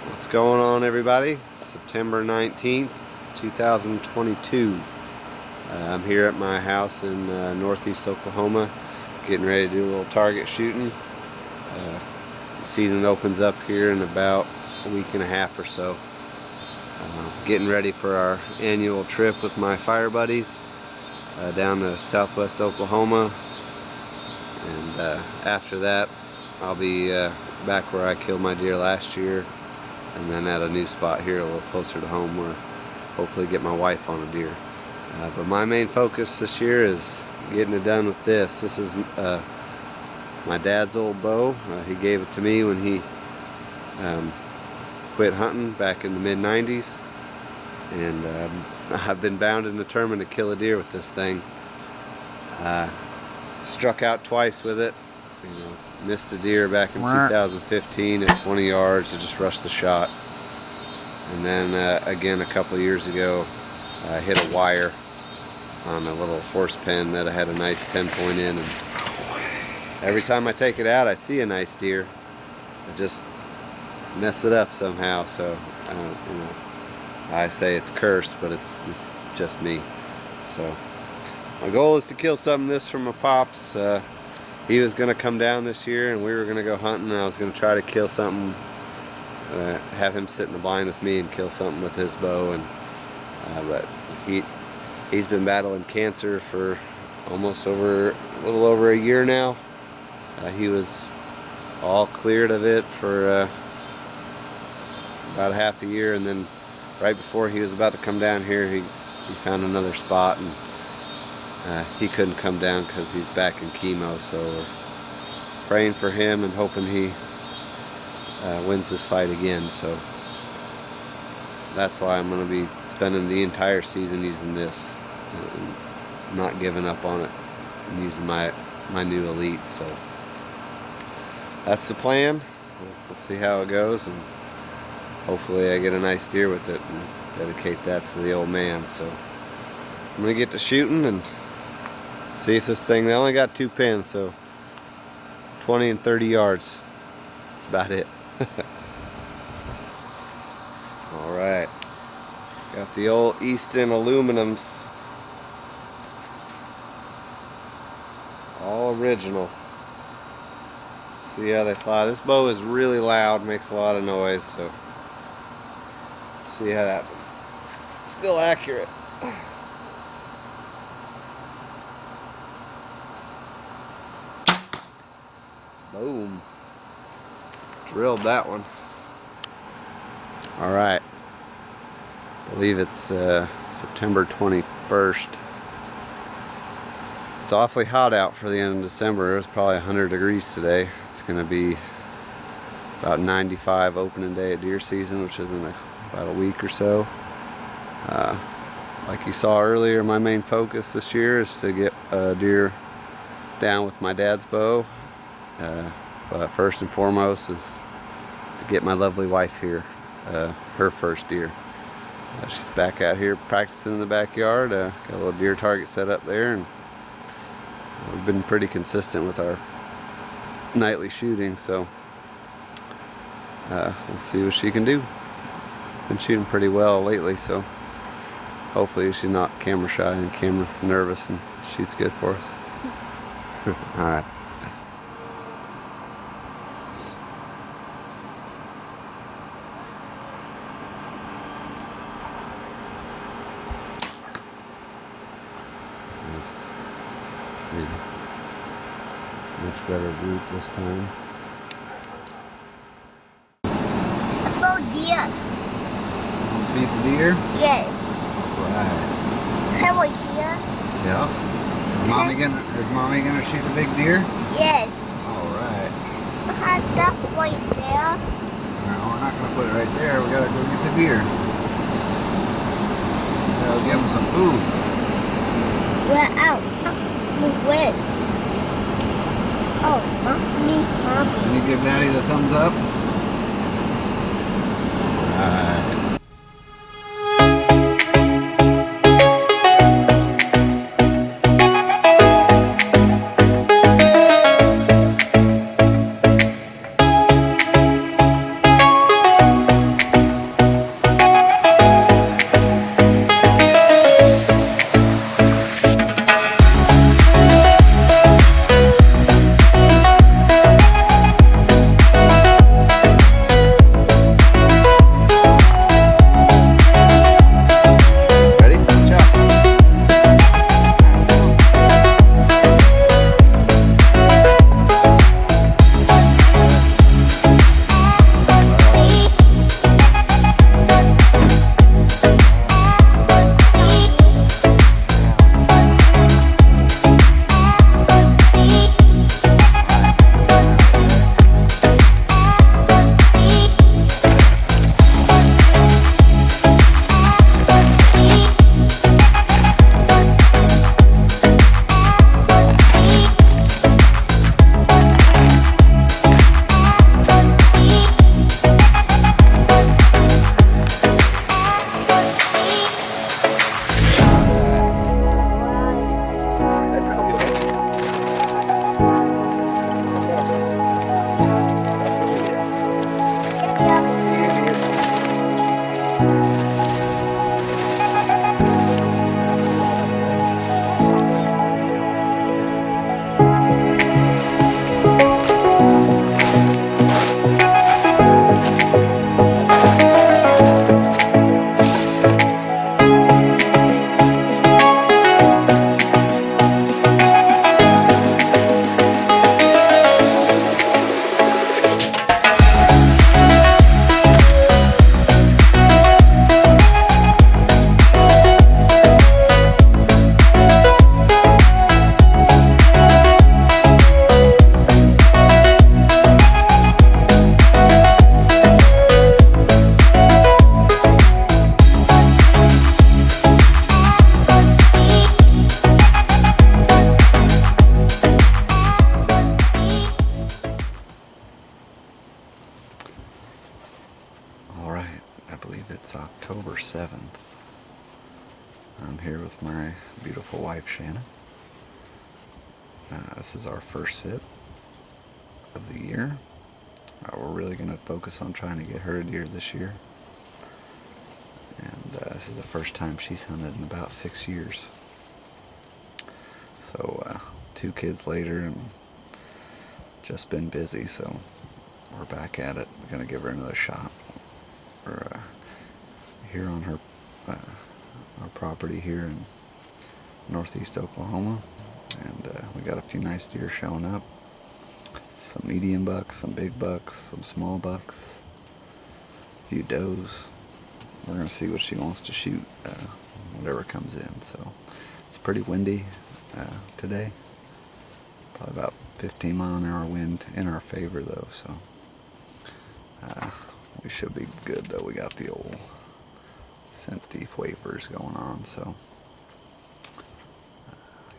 What's going on, everybody? September 19th, 2022. I'm here at my house in northeast Oklahoma, getting ready to do a little target shooting. The season opens up here in about a week and a half or so. Getting ready for our annual trip with my fire buddies down to southwest Oklahoma, and after that I'll be back where I killed my deer last year, and then at a new spot here a little closer to home where hopefully get my wife on a deer. But my main focus this year is getting it done with this. This is my dad's old bow. He gave it to me when he quit hunting back in the mid-90s, and I've been bound and determined to kill a deer with this thing. Struck out twice with it. Missed a deer back in 2015 at 20 yards. I just rushed the shot. And then again a couple of years ago, I hit a wire on a little horse pen that I had a nice 10-point in, and every time I take it out I see a nice deer. I just mess it up somehow, so I say it's cursed, but it's just me. So my goal is to kill something this from my pops. He was going to come down this year and we were going to go hunting, and I was going to try to kill something, have him sit in the blind with me and kill something with his bow. And but he's been battling cancer for almost a little over a year now. He was all cleared of it for about half a year, and then right before he was about to come down here, he found another spot, and he couldn't come down because he's back in chemo. So we're praying for him and hoping he wins this fight again. So that's why I'm going to be spending the entire season using this, and not giving up on it, and using my new Elite. So that's the plan. We'll see how it goes, and hopefully I get a nice deer with it and dedicate that to the old man. So I'm going to get to shooting and see if this thing, they only got 2 pins, so 20 and 30 yards. That's about it. Alright. Got the old Easton aluminums. All original. See how they fly. This bow is really loud, makes a lot of noise, so see how that happens. Still accurate. Boom. Drilled that one. Alright. I believe it's September 21st. It's awfully hot out for the end of December. It was probably 100 degrees today. It's going to be about 95 opening day of deer season, which is in about a week or so. Like you saw earlier, my main focus this year is to get a deer down with my dad's bow. But first and foremost is to get my lovely wife here, her first deer. She's back out here practicing in the backyard. Got a little deer target set up there, and we've been pretty consistent with our nightly shooting, so we'll see what she can do. Been shooting pretty well lately, so hopefully she's not camera shy and camera nervous and shoots good for us. Alright. Much better group this time. Oh dear. Feed the deer? Yes. Right. Come on here. Yeah. Is mommy gonna shoot the big deer? Yes. Alright. Have that right there. Alright, we're not gonna put it right there. We gotta go get the deer. Gotta give him some food. We're out. Wait. Oh, mommy. Can you give Daddy the thumbs up? Alright. believe it's October 7th. I'm here with my beautiful wife, Shannon. This is our first sit of the year. We're really going to focus on trying to get her a deer this year. And this is the first time she's hunted in about 6 years. So 2 kids later and just been busy, so we're back at it. We're going to give her another shot. We're here on her our property here in northeast Oklahoma, and we got a few nice deer showing up. Some medium bucks, some big bucks, some small bucks, a few does. We're going to see what she wants to shoot, whatever comes in. So it's pretty windy today. Probably about 15 mile an hour wind in our favor though, so we should be good though. We got the old scent thief wafers going on, so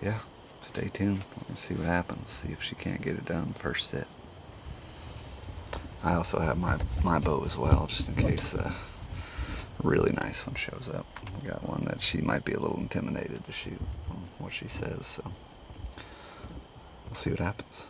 yeah, stay tuned. Let's see what happens. See if she can't get it done first sit. I also have my bow as well, just in case a really nice one shows up. We got one that she might be a little intimidated to shoot from what she says, so we'll see what happens.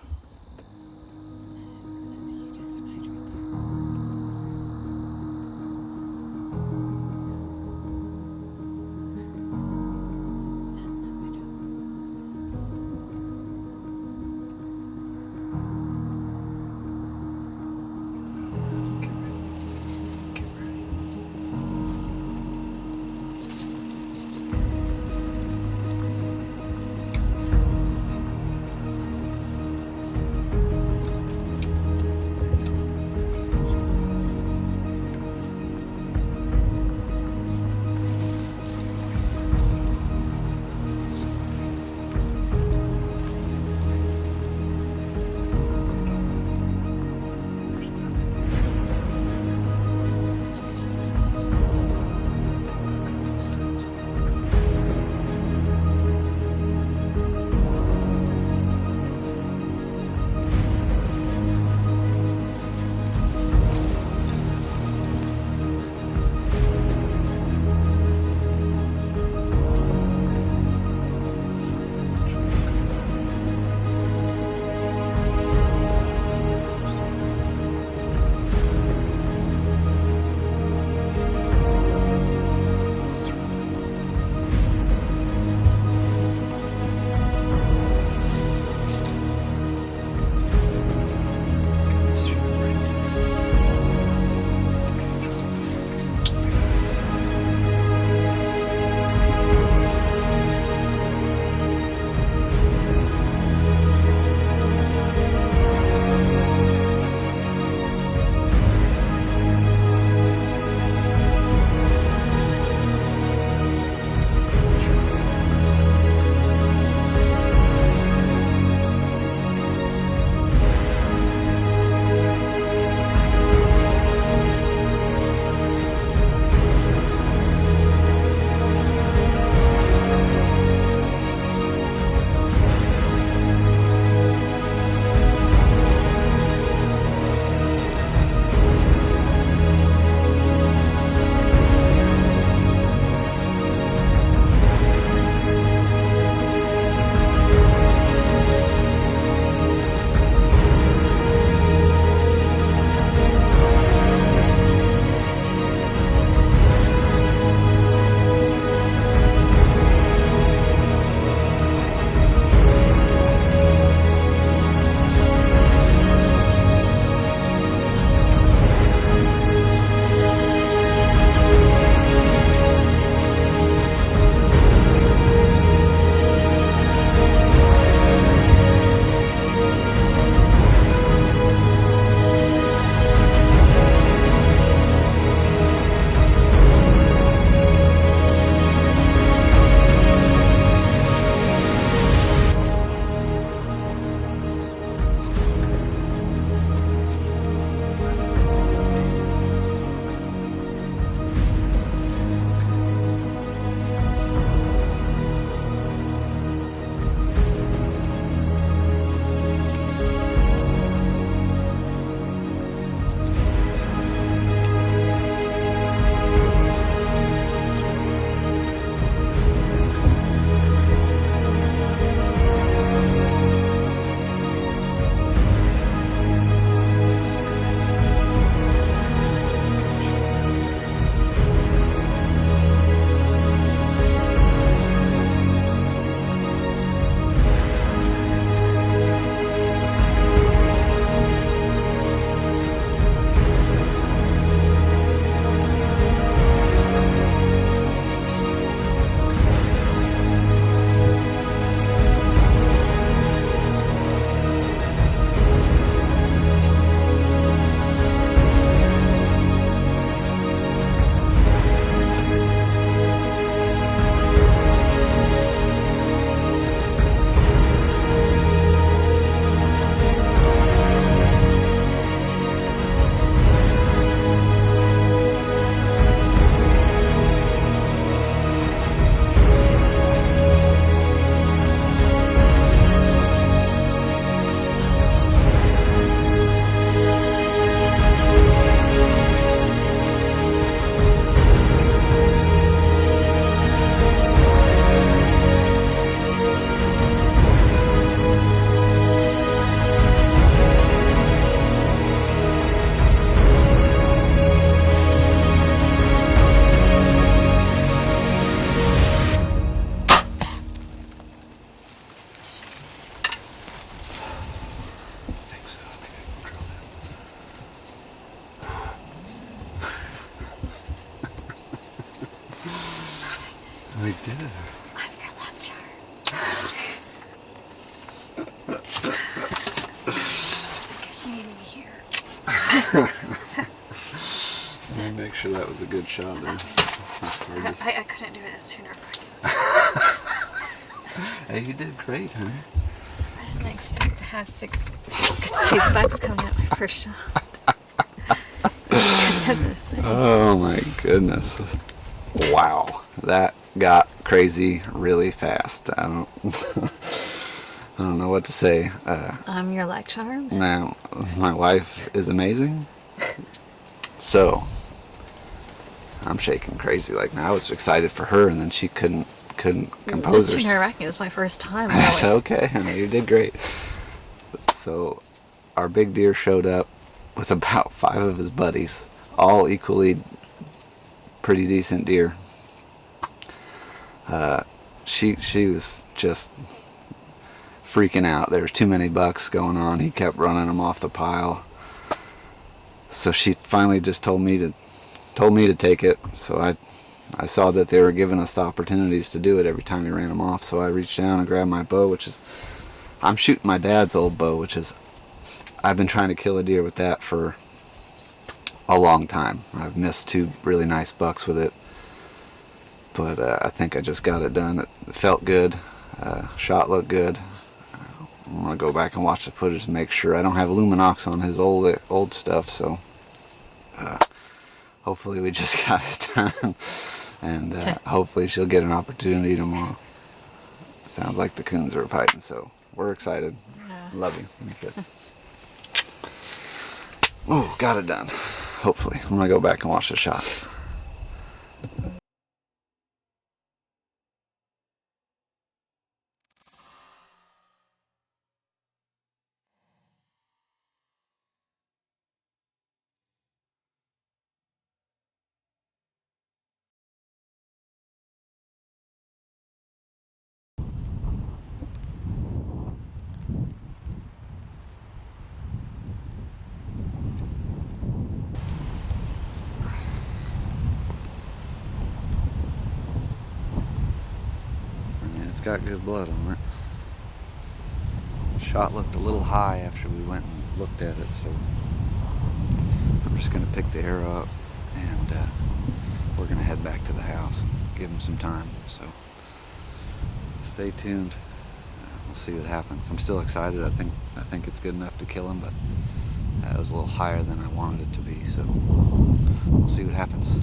We did it. I'm your luck charm. Guess you needed me here. Let me make sure that was a good shot there. I couldn't do it. It's too nerve-wracking. Hey, you did great, honey. I didn't expect to have 6 good-sized bucks coming at my first shot. Because of those things. Oh my goodness. Wow. That got crazy really fast. I don't I don't know what to say. I'm your luck charm. Now, my wife is amazing. So, I'm shaking crazy. Like, now I was excited for her, and then she couldn't compose It's too herself. nerve-wracking. It was my first time. That's Really. okay. I know you did great. So, our big deer showed up with about 5 of his buddies, all equally pretty decent deer. She was just freaking out. There was too many bucks going on. He kept running them off the pile. So she finally just told me to take it. So I saw that they were giving us the opportunities to do it every time he ran them off. So I reached down and grabbed my bow, which is, I'm shooting my dad's old bow, which is, I've been trying to kill a deer with that for a long time. I've missed 2 really nice bucks with it, but I think I just got it done. It felt good. Shot looked good. I'm gonna go back and watch the footage and make sure. I don't have Luminox on his old stuff, so hopefully we just got it done, and hopefully she'll get an opportunity tomorrow. Sounds like the coons are fighting, so we're excited. Yeah. Love you. You're good. Oh, got it done. Hopefully. I'm gonna go back and watch the shot. Yeah, it's got good blood on it. Shot looked a little high after we went and looked at it, so I'm just gonna pick the arrow up and we're gonna head back to the house and give him some time. So stay tuned. We'll see what happens. I'm still excited. I think it's good enough to kill him, but it was a little higher than I wanted it to be. So we'll see what happens.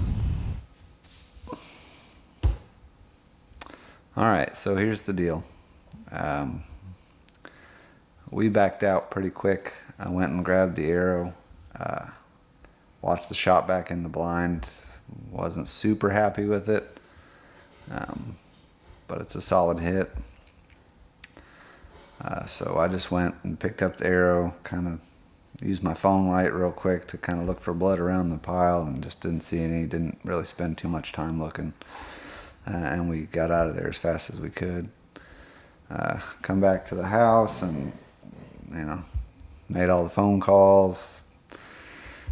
All right, so here's the deal. We backed out pretty quick. I went and grabbed the arrow, watched the shot back in the blind. Wasn't super happy with it, but it's a solid hit. So I just went and picked up the arrow, kind of used my phone light real quick to kind of look for blood around the pile, and just didn't see any. Didn't really spend too much time looking. And we got out of there as fast as we could. Come back to the house and, made all the phone calls,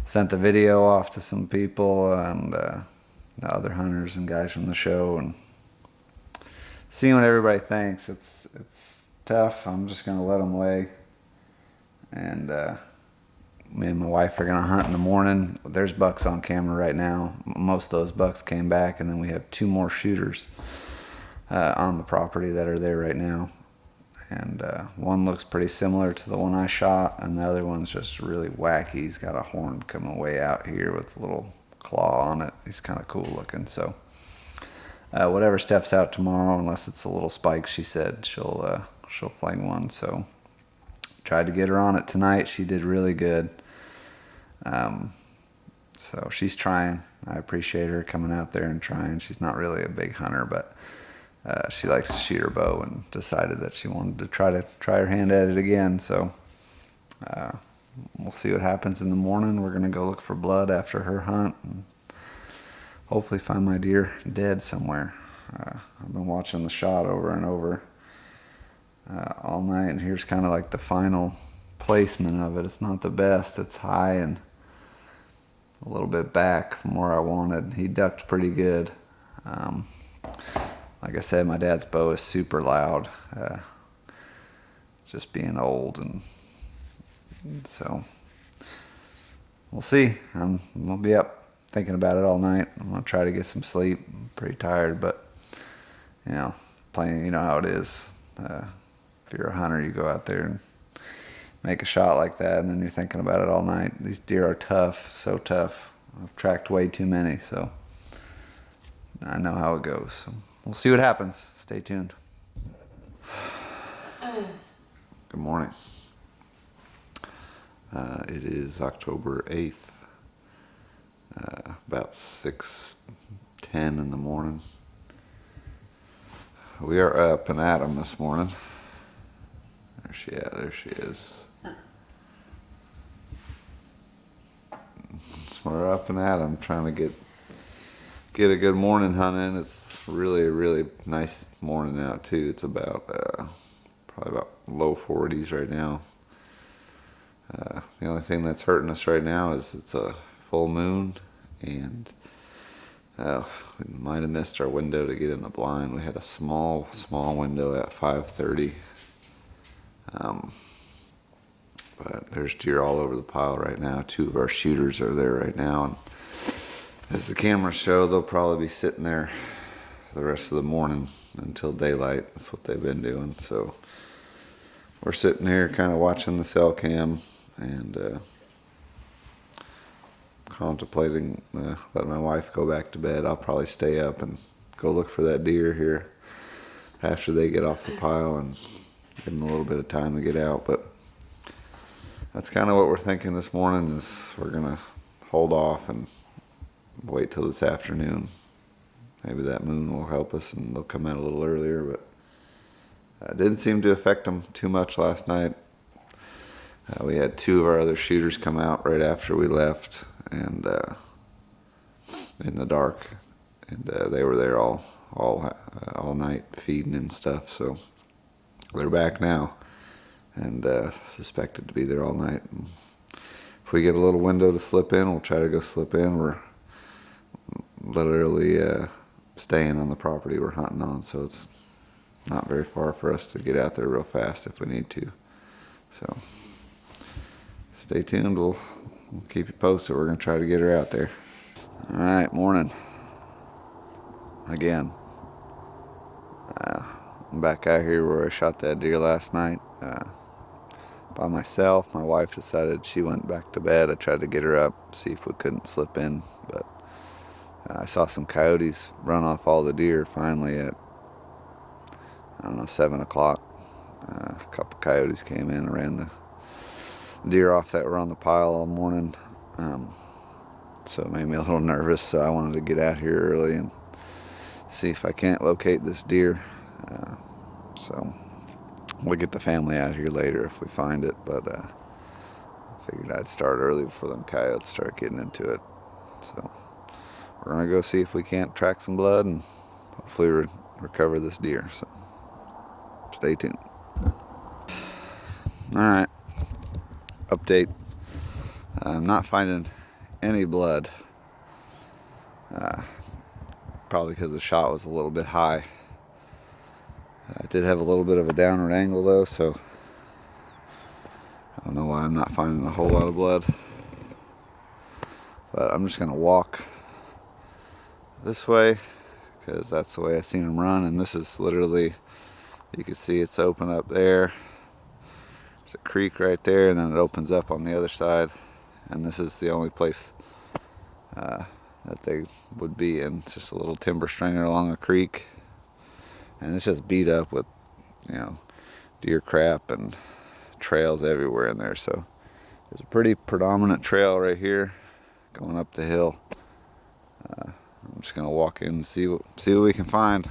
sent the video off to some people and the other hunters and guys from the show, and seeing what everybody thinks. It's tough. I'm just gonna let them lay, and me and my wife are gonna hunt in the morning. There's bucks on camera right now. Most of those bucks came back, and then we have 2 more shooters on the property that are there right now. And one looks pretty similar to the one I shot, and the other one's just really wacky. He's got a horn coming way out here with a little claw on it. He's kind of cool looking. So whatever steps out tomorrow, unless it's a little spike, she said she'll fling one. So tried to get her on it tonight. She did really good. So she's trying. I appreciate her coming out there and trying. She's not really a big hunter, but she likes to shoot her bow, and decided that she wanted to try her hand at it again. So we'll see what happens in the morning. We're gonna go look for blood after her hunt, and hopefully find my deer dead somewhere. I've been watching the shot over and over all night, and here's kind of like the final placement of it. It's not the best. It's high and a little bit back from where I wanted. He ducked pretty good. like I said, my dad's bow is super loud. Just being old, and so we'll see. I'm gonna be up thinking about it all night. I'm gonna try to get some sleep. I'm pretty tired, but playing, you know how it is. If you're a hunter, you go out there and make a shot like that, and then you're thinking about it all night. These deer are tough, so tough. I've tracked way too many, so I know how it goes. So we'll see what happens. Stay tuned. Good morning. It is October 8th, about 6:10 in the morning. We are up and at 'em this morning. Where's she at? There she is. So we're up and at 'em, trying to get a good morning hunt in. It's really, really nice morning out too. It's about probably about low 40s right now. The only thing that's hurting us right now is it's a full moon, and we might have missed our window to get in the blind. We had a small window at 5:30. But there's deer all over the pile right now. 2 of our shooters are there right now, and as the cameras show, they'll probably be sitting there the rest of the morning until daylight. That's what they've been doing. So we're sitting here kind of watching the cell cam and contemplating letting my wife go back to bed. I'll probably stay up and go look for that deer here after they get off the pile and give them a little bit of time to get out. But that's kind of what we're thinking this morning, is we're gonna hold off and wait till this afternoon. Maybe that moon will help us and they'll come out a little earlier, but it didn't seem to affect them too much last night. We had 2 of our other shooters come out right after we left, and in the dark, and they were there all night feeding and stuff. So they're back now, and suspected to be there all night. And if we get a little window to slip in, we'll try to go slip in. We're literally staying on the property we're hunting on, so it's not very far for us to get out there real fast if we need to. So stay tuned. We'll keep you posted. We're going to try to get her out there. All right, morning. Again. I'm back out here where I shot that deer last night by myself. My wife decided she went back to bed. I tried to get her up, see if we couldn't slip in, but I saw some coyotes run off all the deer finally at, 7 o'clock. A couple coyotes came in and ran the deer off that were on the pile all morning. So it made me a little nervous, so I wanted to get out here early and see if I can't locate this deer. So we'll get the family out here later if we find it, but I figured I'd start early before them coyotes start getting into it. So we're gonna go see if we can't track some blood and hopefully recover this deer. So stay tuned. All right, update. I'm not finding any blood. Probably because the shot was a little bit high. I did have a little bit of a downward angle though, so I don't know why I'm not finding a whole lot of blood. But I'm just gonna walk this way because that's the way I seen him run, and this is literally, you can see it's open up there. There's a creek right there, and then it opens up on the other side, and this is the only place that they would be in. It's just a little timber stringer along a creek, and it's just beat up with deer crap and trails everywhere in there. So there's a pretty predominant trail right here going up the hill. I'm just gonna walk in and see what we can find.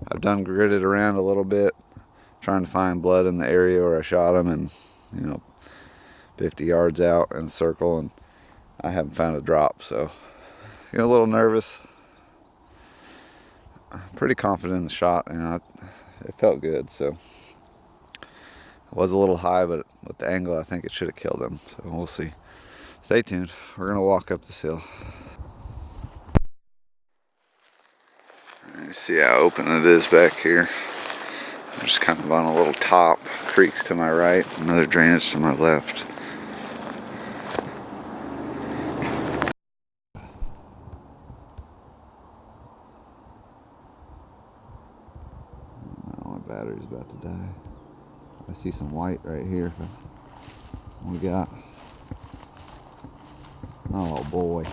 I've done gridded around a little bit trying to find blood in the area where I shot him, and 50 yards out in a circle, and I haven't found a drop. So a little nervous. Pretty confident in the shot, it felt good. So it was a little high, but with the angle I think it should have killed him. So we'll see. Stay tuned. We're gonna walk up this hill. You see how open it is back here. I'm just kind of on a little top. Creeks to my right, another drainage to my left. Oh, my battery's about to die. I see some white right here. What we got? Oh boy.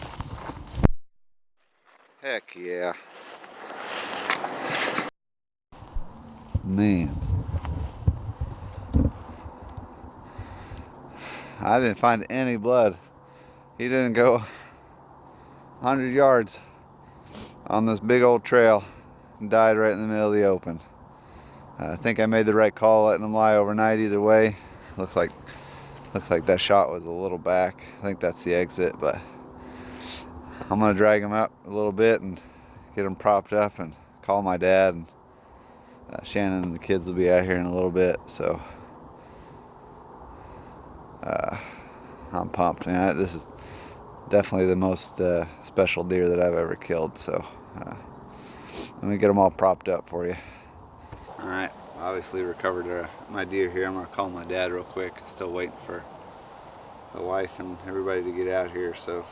Heck yeah. Man. I didn't find any blood. He didn't go 100 yards on this big old trail and died right in the middle of the open. I think I made the right call letting him lie overnight either way. Looks like that shot was a little back. I think that's the exit, but I'm gonna drag him out a little bit and get him propped up and call my dad, and Shannon and the kids will be out here in a little bit, so I'm pumped, man. This is definitely the most special deer that I've ever killed, so let me get them all propped up for you. All right, obviously recovered my deer here. I'm gonna call my dad real quick. Still waiting for the wife and everybody to get out here, so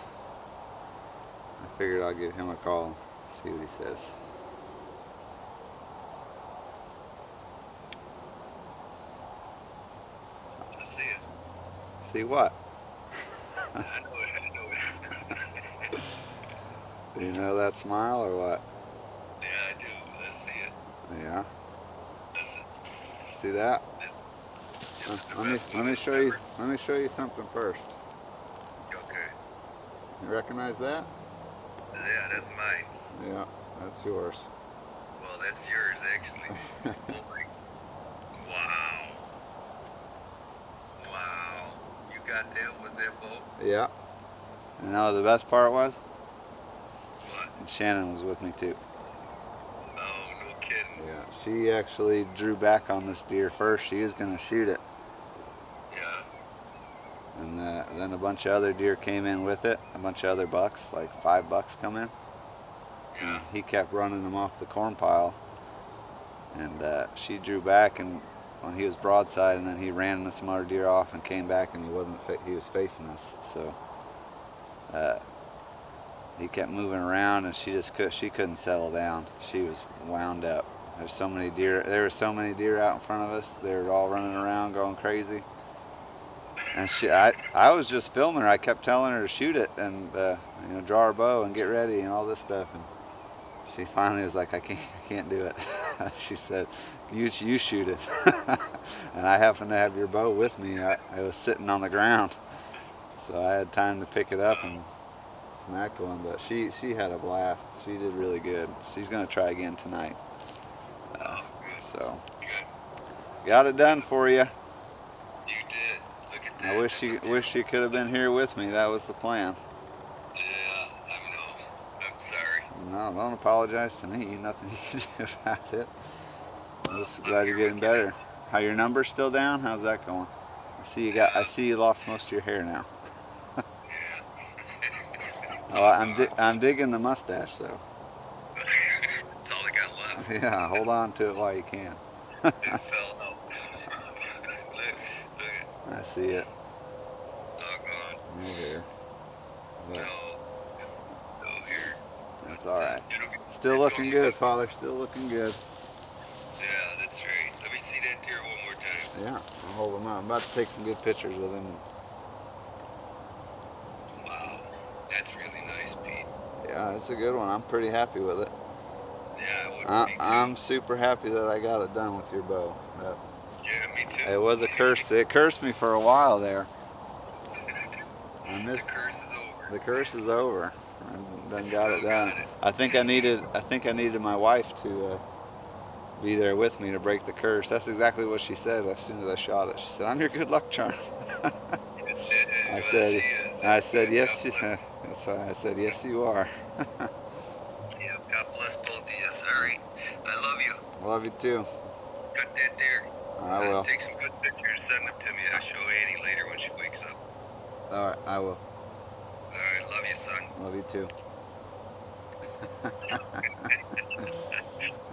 I figured I'll give him a call and see what he says. See what? I know it. Do you know that smile or what? Yeah, I do. Let's see it. Yeah. That's it. See that? It's the Let best me one show you. ever. Let me show you something first. Okay. You recognize that? Yeah, that's mine. Yeah, that's yours. Well, that's yours, actually. Oh my. Wow. Wow. You got that with that bow? Yeah. And now the best part was? What? Shannon was with me too. Oh, no kidding. Yeah. She actually drew back on this deer first. She was gonna shoot it. Yeah. And then a bunch of other deer came in with it. A bunch of other bucks, like 5 bucks come in. Yeah. And he kept running them off the corn pile. And she drew back, and when he was broadside, and then he ran some other deer off and came back, and he was facing us. So he kept moving around, and she couldn't settle down. She was wound up. There were so many deer out in front of us. They were all running around going crazy. And I was just filming her. I kept telling her to shoot it and draw her bow and get ready and all this stuff. And she finally was like, I can't do it. She said, you shoot it. And I happened to have your bow with me. I was sitting on the ground, so I had time to pick it up and smack one. But she had a blast. She did really good. She's gonna try again tonight. So got it done for you. You did. Look at that. I wish you could have been here with me. That was the plan. Yeah, I know. I'm sorry. No, don't apologize to me. Nothing you can do about it. I'm just glad you're getting better. How your number's still down? How's that going? I see you lost most of your hair now. Oh, I'm digging the mustache though. That's all I got left. Yeah, hold on to it while you can. It fell out. Look. I see it. Doggone. No hair. But No here. that's all right. It'll get- Still it's looking only- good, Father. Still looking good. Yeah, that's right. Let me see that deer one more time. Yeah, I'll hold him out. I'm about to take some good pictures with him. Wow, that's really nice, Pete. Yeah, it's a good one. I'm pretty happy with it. Yeah, it would be too. I'm super happy that I got it done with your bow. Yeah, me too. It was a curse. It cursed me for a while there. I The missed. curse is over. The curse is over. I done got it done. Got it. I think I needed my wife to be there with me to break the curse. That's exactly what she said as soon as I shot it. She said, "I'm your good luck charm." I said, "Yes." That's why I said, "Yes, you are." Yeah, God bless both of you. Sorry. I love you. Love you too. Got that deer. I will. Take some good pictures. Send them to me. I'll show Annie later when she wakes up. All right, I will. All right. Love you, son. Love you too.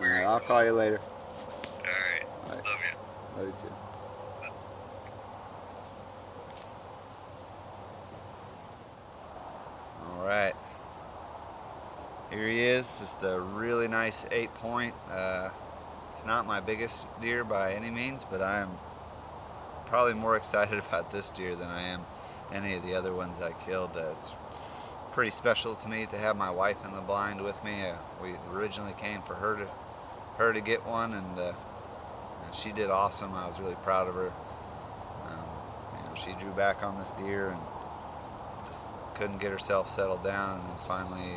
I'll call you later. Alright. Bye. Love you. Love you too. All right. Here he is, just a really nice 8-point. It's not my biggest deer by any means, but I am probably more excited about this deer than I am any of the other ones I killed. It's pretty special to me to have my wife in the blind with me. We originally came for her to get one, and she did awesome. I was really proud of her. She drew back on this deer and just couldn't get herself settled down, and then finally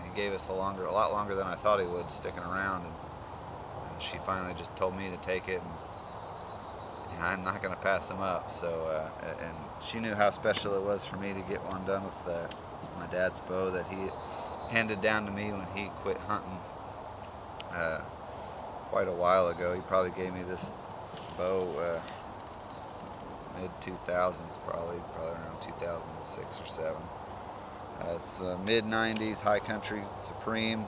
he gave us a lot longer than I thought he would, sticking around, and she finally just told me to take it, and I'm not going to pass him up. So and she knew how special it was for me to get one done with my dad's bow that he handed down to me when he quit hunting quite a while ago. He probably gave me this bow mid-2000s, probably around 2006 or 7. It's mid-90s High Country Supreme.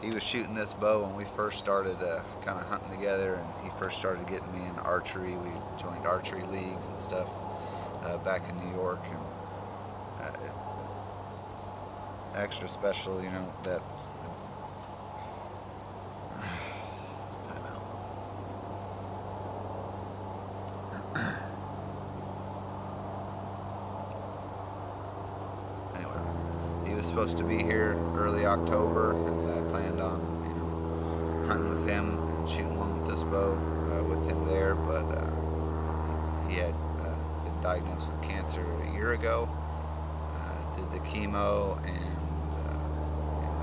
He was shooting this bow when we first started kind of hunting together, and he first started getting me into archery. We joined archery leagues and stuff back in New York, and extra special, you know, that supposed to be here early October, and I planned on, you know, hunting with him and shooting one with this bow with him there, but he had been diagnosed with cancer a year ago, did the chemo, and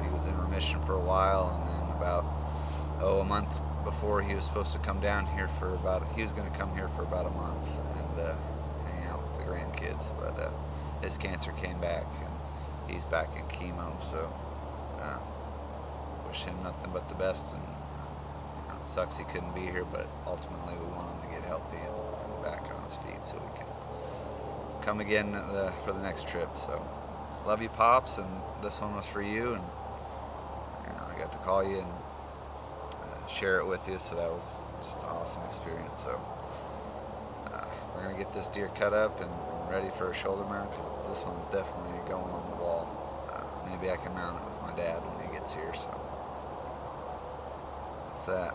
he was in remission for a while, and then about a month before he was supposed to come down here for he was going to come here for about a month and hang out with the grandkids, but his cancer came back. He's back in chemo, so wish him nothing but the best. And it sucks he couldn't be here, but ultimately we want him to get healthy and back on his feet so we can come again for the next trip. So love you, Pops, and this one was for you. And I got to call you and share it with you, so that was just an awesome experience. So we're gonna get this deer cut up and ready for a shoulder mount, because this one's definitely going on the wall. Maybe I can mount it with my dad when he gets here, so that's that.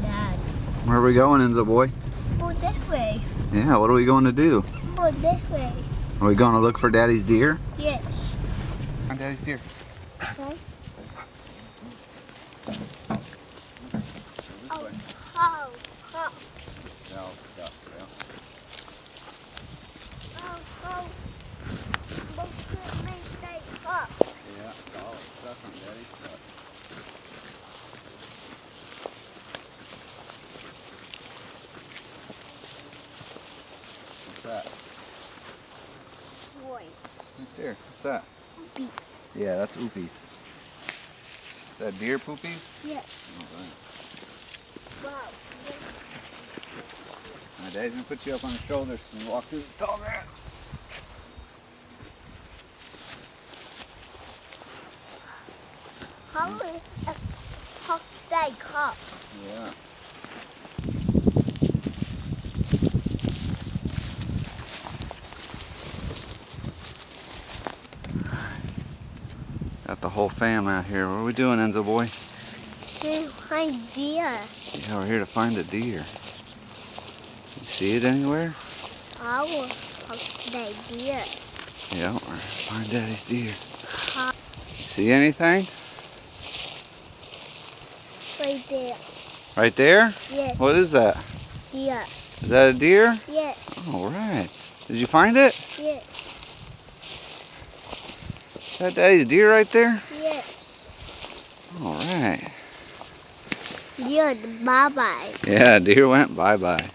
Dad, Where are we going, Enzo boy? go this way. Yeah, what are we going to do? Go this way. Are we going to look for Daddy's deer? Yes. Find Daddy's deer. Okay. Oh, oh, oh, oh, oh. Most of me say up. Yeah, all stuff on Daddy's truck. What's that? Boy. Right there. What's that? Poopy. Yeah, that's oopies. Is that deer poopies? Yes. All right. Wow. My dad's gonna put you up on his shoulders and walk through the tall grass. How is a hot day cup? Yeah. Got the whole fam out here. What are we doing, Enzo boy? Idea. Yeah, we're here to find a deer. You see it anywhere? Our hot idea. Yeah, we're gonna find Daddy's deer. Hot See anything? right there. Right there? Yes. What is that? Deer. Is that a deer? Yes. All right. Did you find it? Yes. Is that Daddy's deer right there? Yes. All right. Deer. Bye bye. Yeah, deer went bye-bye.